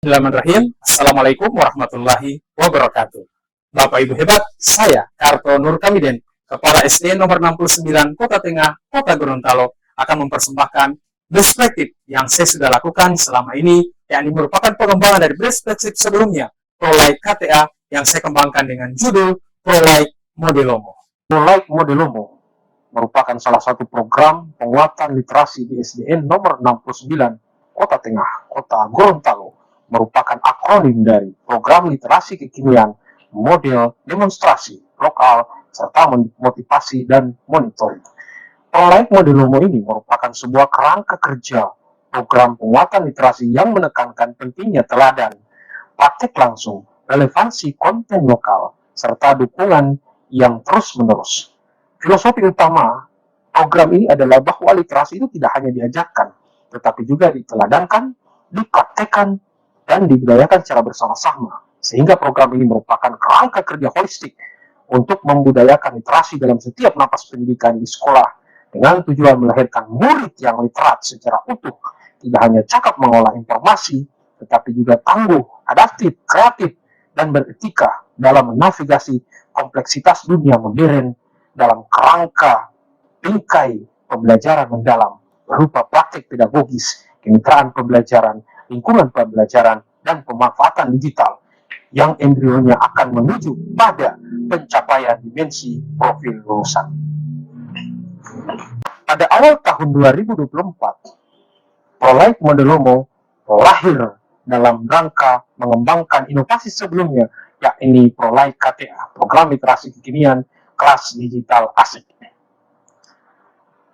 Bismillahirrahmanirrahim. Assalamualaikum warahmatullahi wabarakatuh. Bapak Ibu hebat, saya Karto Nur Kamiden, Kepala SD nomor 69 Kota Tengah, Kota Gorontalo, akan mempersembahkan perspektif yang saya sudah lakukan selama ini, yakni merupakan pengembangan dari perspektif sebelumnya, ProLike KTA, yang saya kembangkan dengan judul ProLike Modelomo. ProLike Modelomo merupakan salah satu program penguatan literasi di SDN nomor 69 Kota Tengah, Kota Gorontalo, merupakan akronim dari Program Literasi Kekinian, Model Demonstrasi Lokal, serta Motivasi dan Monitoring. ProLike Modelomo ini merupakan sebuah kerangka kerja program penguatan literasi yang menekankan pentingnya teladan, praktek langsung, relevansi konten lokal, serta dukungan yang terus-menerus. Filosofi utama program ini adalah bahwa literasi itu tidak hanya diajarkan, tetapi juga diteladankan, dipraktekkan, dan dibudayakan secara bersama-sama, sehingga program ini merupakan kerangka kerja holistik untuk membudayakan literasi dalam setiap napas pendidikan di sekolah, dengan tujuan melahirkan murid yang literat secara utuh, tidak hanya cakap mengolah informasi, tetapi juga tangguh, adaptif, kreatif, dan beretika dalam menavigasi kompleksitas dunia modern dalam kerangka bingkai pembelajaran mendalam berupa praktik pedagogis, kemitraan pembelajaran, lingkungan pembelajaran, dan pemanfaatan digital yang embrionya akan menuju pada pencapaian dimensi profil lulusan. Pada awal tahun 2024, ProLike Modelomo lahir dalam rangka mengembangkan inovasi sebelumnya, yakni ProLike KTA, Program Literasi Kekinian Kelas Digital Asik.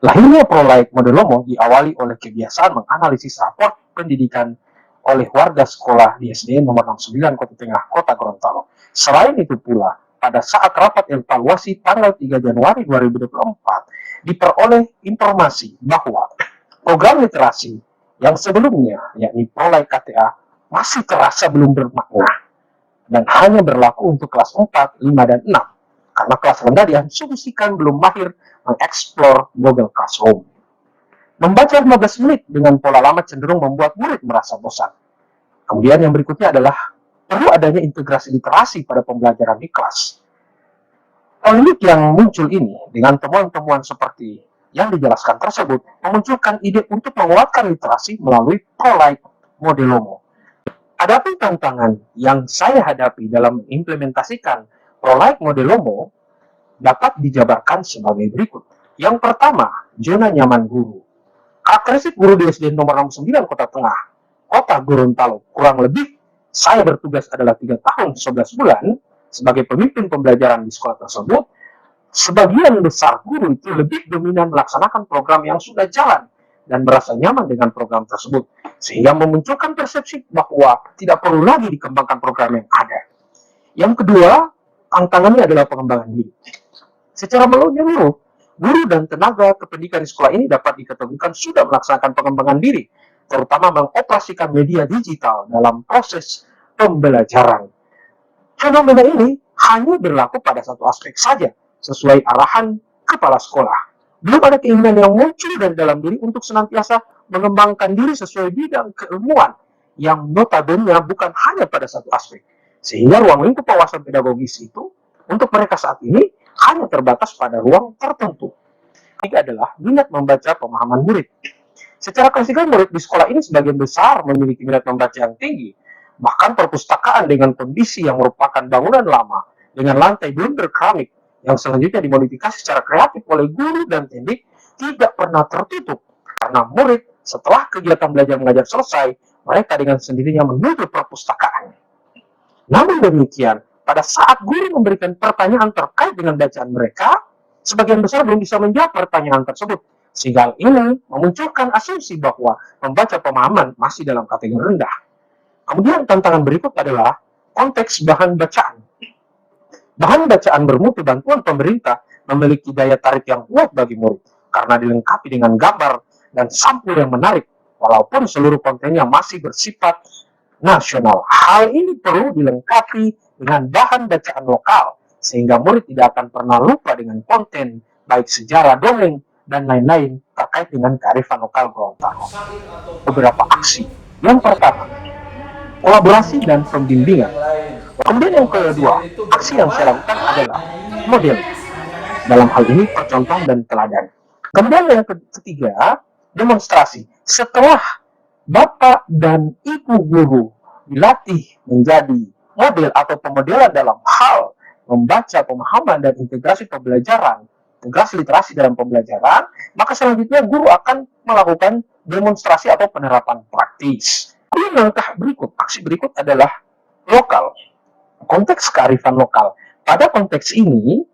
Lahirnya ProLike Modelomo diawali oleh kebiasaan menganalisis raport pendidikan oleh warga sekolah di SDN nomor 69 Kota Tengah, Kota Gorontalo. Selain itu pula, pada saat rapat evaluasi tanggal 3 Januari 2024, diperoleh informasi bahwa program literasi yang sebelumnya, yakni ProLike KTA, masih terasa belum bermakna dan hanya berlaku untuk kelas 4, 5, dan 6. Karena kelas rendah diasumsikan belum mahir mengeksplor Google Classroom. Membaca 15 menit dengan pola lama cenderung membuat murid merasa bosan. Kemudian yang berikutnya adalah perlu adanya integrasi literasi pada pembelajaran di kelas. Polemik yang muncul ini dengan temuan-temuan seperti yang dijelaskan tersebut memunculkan ide untuk menguatkan literasi melalui ProLike Modelomo. Adapun tantangan yang saya hadapi dalam mengimplementasikan ProLike Modelomo dapat dijabarkan sebagai berikut. Yang pertama, zona nyaman guru. Karakteristik guru di SDN nomor 69 Kota Tengah, Kota Gorontalo, kurang lebih saya bertugas adalah 3 tahun 11 bulan sebagai pemimpin pembelajaran di sekolah tersebut. Sebagian besar guru itu lebih dominan melaksanakan program yang sudah jalan dan merasa nyaman dengan program tersebut, sehingga memunculkan persepsi bahwa tidak perlu lagi dikembangkan program yang ada. Yang kedua, tantangannya adalah pengembangan diri. Secara menyeluruh, guru dan tenaga kependidikan di sekolah ini dapat dikategorikan sudah melaksanakan pengembangan diri, terutama mengoperasikan media digital dalam proses pembelajaran. Fenomena ini hanya berlaku pada satu aspek saja, sesuai arahan kepala sekolah. Belum ada keinginan yang muncul dari dalam diri untuk senantiasa mengembangkan diri sesuai bidang keilmuan yang notabene bukan hanya pada satu aspek. Sehingga ruang lingkup wawasan pedagogis itu untuk mereka saat ini hanya terbatas pada ruang tertentu. Ketiga adalah minat membaca pemahaman murid. Secara keseluruhan murid di sekolah ini sebagian besar memiliki minat membaca yang tinggi. Bahkan perpustakaan dengan kondisi yang merupakan bangunan lama dengan lantai blunder keramik yang selanjutnya dimodifikasi secara kreatif oleh guru dan teknik tidak pernah tertutup. Karena murid setelah kegiatan belajar mengajar selesai, mereka dengan sendirinya menuju perpustakaan. Namun demikian, pada saat guru memberikan pertanyaan terkait dengan bacaan mereka, sebagian besar belum bisa menjawab pertanyaan tersebut. Sehingga ini memunculkan asumsi bahwa membaca pemahaman masih dalam kategori rendah. Kemudian tantangan berikut adalah konteks bahan bacaan. Bahan bacaan bermutu bantuan pemerintah memiliki daya tarik yang kuat bagi murid karena dilengkapi dengan gambar dan sampul yang menarik, walaupun seluruh kontennya masih bersifat nasional. Hal ini perlu dilengkapi dengan bahan bacaan lokal, sehingga murid tidak akan pernah lupa dengan konten, baik sejarah, dongeng, dan lain-lain terkait dengan kearifan lokal Gorontalo. Beberapa aksi. Yang pertama, kolaborasi dan pembimbingan. Kemudian yang kedua, aksi yang saya lakukan adalah model. Dalam hal ini percontohan dan teladan. Kemudian yang ketiga, demonstrasi. Setelah Bapak dan Ibu guru dilatih menjadi model atau pemodelan dalam hal membaca, pemahaman, dan integrasi pembelajaran, integrasi literasi dalam pembelajaran, maka selanjutnya guru akan melakukan demonstrasi atau penerapan praktis. Kemudian langkah berikut, aksi berikut adalah lokal. Konteks kearifan lokal. Pada konteks ini,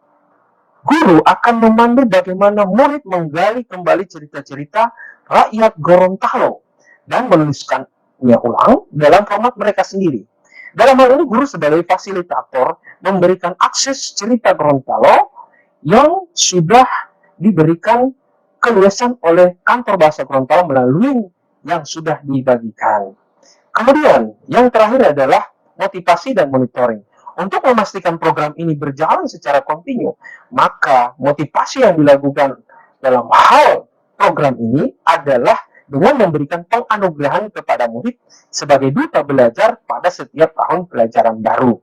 guru akan memandu bagaimana murid menggali kembali cerita-cerita rakyat Gorontalo dan menuliskannya ulang dalam format mereka sendiri. Dalam hal ini, guru sebagai fasilitator memberikan akses cerita Gorontalo yang sudah diberikan keluasan oleh kantor bahasa Gorontalo melalui yang sudah dibagikan. Kemudian, yang terakhir adalah motivasi dan monitoring. Untuk memastikan program ini berjalan secara kontinu, maka motivasi yang dilakukan dalam hal program ini adalah dengan memberikan penganugerahan kepada murid sebagai duta belajar pada setiap tahun pelajaran baru.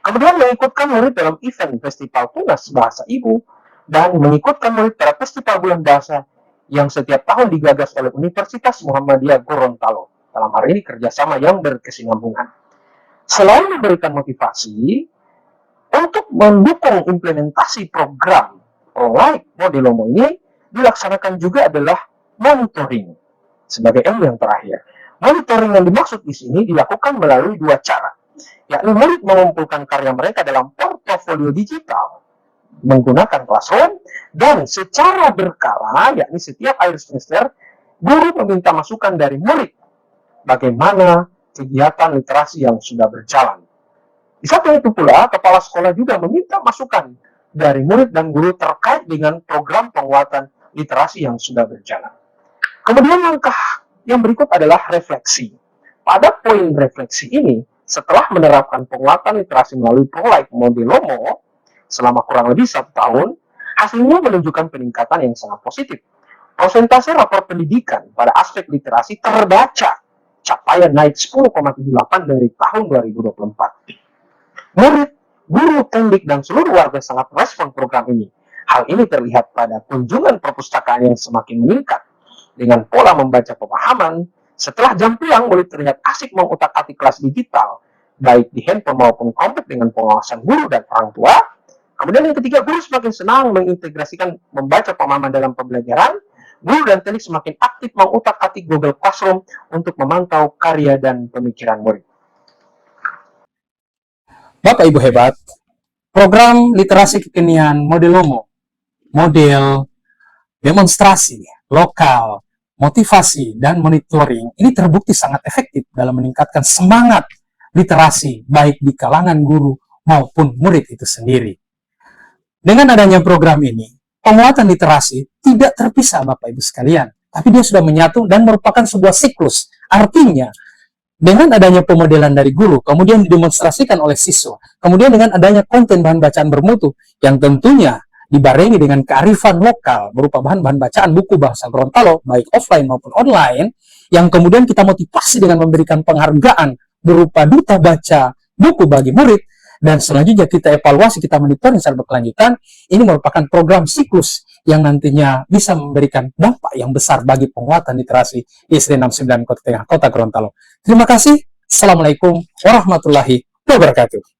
Kemudian mengikutkan murid dalam event Festival Tunas Bahasa Ibu dan mengikutkan murid pada Festival Bulan Bahasa yang setiap tahun digagas oleh Universitas Muhammadiyah Gorontalo. Dalam hal ini kerjasama yang berkesinambungan. Selain memberikan motivasi, untuk mendukung implementasi program ProLife Modelomo ini dilaksanakan juga adalah monitoring. Sebagai ilmu yang terakhir, monitoring yang dimaksud di sini dilakukan melalui dua cara, yakni murid mengumpulkan karya mereka dalam portofolio digital menggunakan Classroom, dan secara berkala, yakni setiap akhir semester, guru meminta masukan dari murid bagaimana kegiatan literasi yang sudah berjalan. Di samping itu pula, kepala sekolah juga meminta masukan dari murid dan guru terkait dengan program penguatan literasi yang sudah berjalan. Kemudian langkah yang berikut adalah refleksi. Pada poin refleksi ini, setelah menerapkan penguatan literasi melalui ProLife Modelomo selama kurang lebih 1 tahun, hasilnya menunjukkan peningkatan yang sangat positif. Persentase rapor pendidikan pada aspek literasi terbaca capaian naik 10,78 dari tahun 2024. Murid, guru, teknik, dan seluruh warga sangat merespon program ini. Hal ini terlihat pada kunjungan perpustakaan yang semakin meningkat. Dengan pola membaca pemahaman, setelah jam pulang, murid terlihat asik mengutak-atik kelas digital, baik di handphone maupun komputer dengan pengawasan guru dan orang tua. Kemudian yang ketiga, guru semakin senang mengintegrasikan membaca pemahaman dalam pembelajaran. Guru dan teknik semakin aktif mengutak-atik Google Classroom untuk memantau karya dan pemikiran murid. Bapak Ibu hebat, program literasi kekinian Modelomo, model, demonstrasi, lokal, motivasi, dan monitoring ini terbukti sangat efektif dalam meningkatkan semangat literasi baik di kalangan guru maupun murid itu sendiri. Dengan adanya program ini, penguatan literasi tidak terpisah Bapak Ibu sekalian, tapi dia sudah menyatu dan merupakan sebuah siklus. Artinya, dengan adanya pemodelan dari guru, kemudian didemonstrasikan oleh siswa, kemudian dengan adanya konten bahan bacaan bermutu, yang tentunya dibarengi dengan kearifan lokal, berupa bahan-bahan bacaan buku bahasa Gorontalo, baik offline maupun online, yang kemudian kita motivasi dengan memberikan penghargaan berupa duta baca buku bagi murid, dan selanjutnya kita evaluasi, kita monitoring secara berkelanjutan. Ini merupakan program siklus yang nantinya bisa memberikan dampak yang besar bagi penguatan literasi di SD 69 Kota Tengah Kota Gorontalo. Terima kasih. Assalamualaikum warahmatullahi wabarakatuh.